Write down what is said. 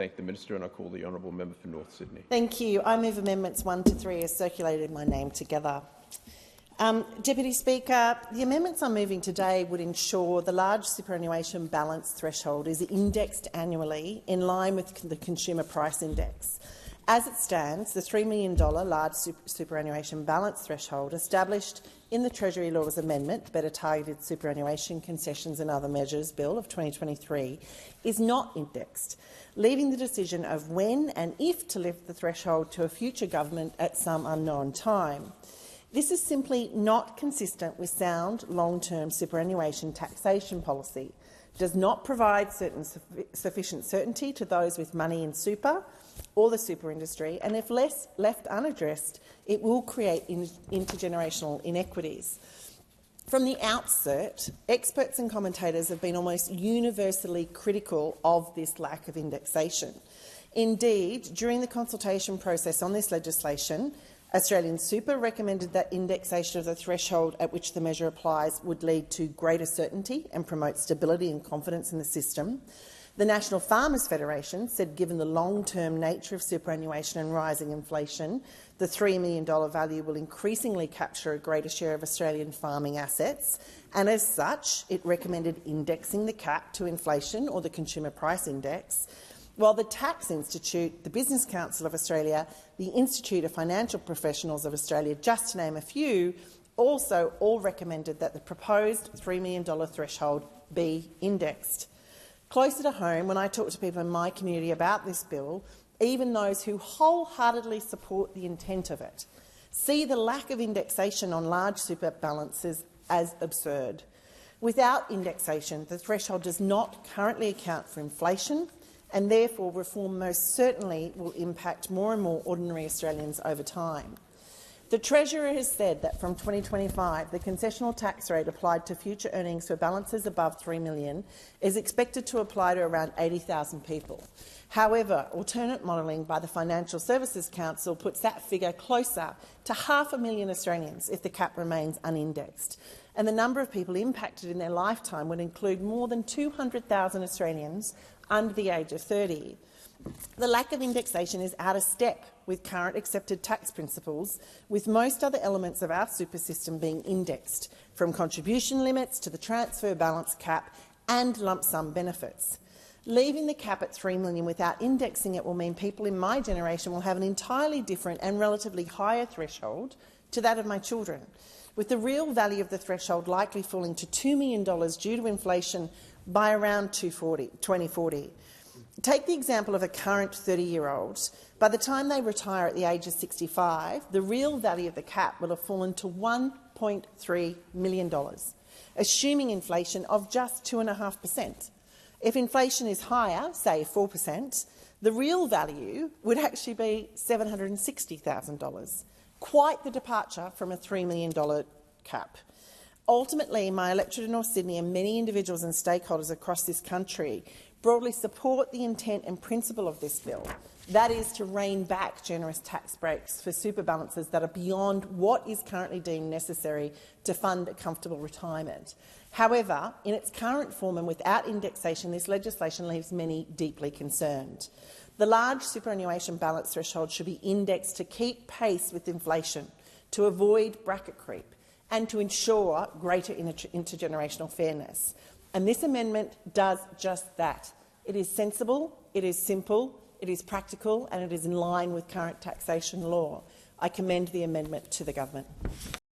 Thank the Minister, and I call the honourable member for North Sydney. Thank you. I move amendments 1 to 3 as circulated in my name together. Deputy Speaker, the amendments I'm moving today would ensure the large superannuation balance threshold is indexed annually in line with the Consumer Price Index. As it stands, the $3 million large superannuation balance threshold established in the Treasury Laws Amendment, Better Targeted Superannuation Concessions and Other Measures Bill of 2023, is not indexed, leaving the decision of when and if to lift the threshold to a future government at some unknown time. This is simply not consistent with sound long-term superannuation taxation policy. It does not provide sufficient certainty to those with money in super or the super industry, and if left unaddressed, it will create intergenerational inequities. From the outset, experts and commentators have been almost universally critical of this lack of indexation. Indeed, during the consultation process on this legislation, Australian Super recommended that indexation of the threshold at which the measure applies would lead to greater certainty and promote stability and confidence in the system. The National Farmers Federation said given the long-term nature of superannuation and rising inflation, the $3 million value will increasingly capture a greater share of Australian farming assets, and as such, it recommended indexing the cap to inflation or the Consumer Price Index, while the Tax Institute, the Business Council of Australia, the Institute of Financial Professionals of Australia, just to name a few, also all recommended that the proposed $3 million threshold be indexed. Closer to home, when I talk to people in my community about this bill, even those who wholeheartedly support the intent of it see the lack of indexation on large super balances as absurd. Without indexation, the threshold does not currently account for inflation, and therefore reform most certainly will impact more and more ordinary Australians over time. The Treasurer has said that from 2025, the concessional tax rate applied to future earnings for balances above $3 million is expected to apply to around 80,000 people. However, alternate modelling by the Financial Services Council puts that figure closer to 500,000 Australians if the cap remains unindexed, and the number of people impacted in their lifetime would include more than 200,000 Australians under the age of 30. The lack of indexation is out of step with current accepted tax principles, with most other elements of our super system being indexed, from contribution limits to the transfer balance cap and lump sum benefits. Leaving the cap at $3 million without indexing it will mean people in my generation will have an entirely different and relatively higher threshold to that of my children, with the real value of the threshold likely falling to $2 million due to inflation by around 2040. Take the example of a current 30-year-old. By the time they retire at the age of 65, the real value of the cap will have fallen to $1.3 million, assuming inflation of just 2.5%. If inflation is higher, say 4%, the real value would actually be $760,000, quite the departure from a $3 million cap. Ultimately, my electorate in North Sydney and many individuals and stakeholders across this country broadly support the intent and principle of this bill, that is to rein back generous tax breaks for super balances that are beyond what is currently deemed necessary to fund a comfortable retirement. However, in its current form and without indexation, this legislation leaves many deeply concerned. The large superannuation balance threshold should be indexed to keep pace with inflation, to avoid bracket creep, and to ensure greater intergenerational fairness. And this amendment does just that. It is sensible, it is simple, it is practical, and it is in line with current taxation law. I commend the amendment to the government.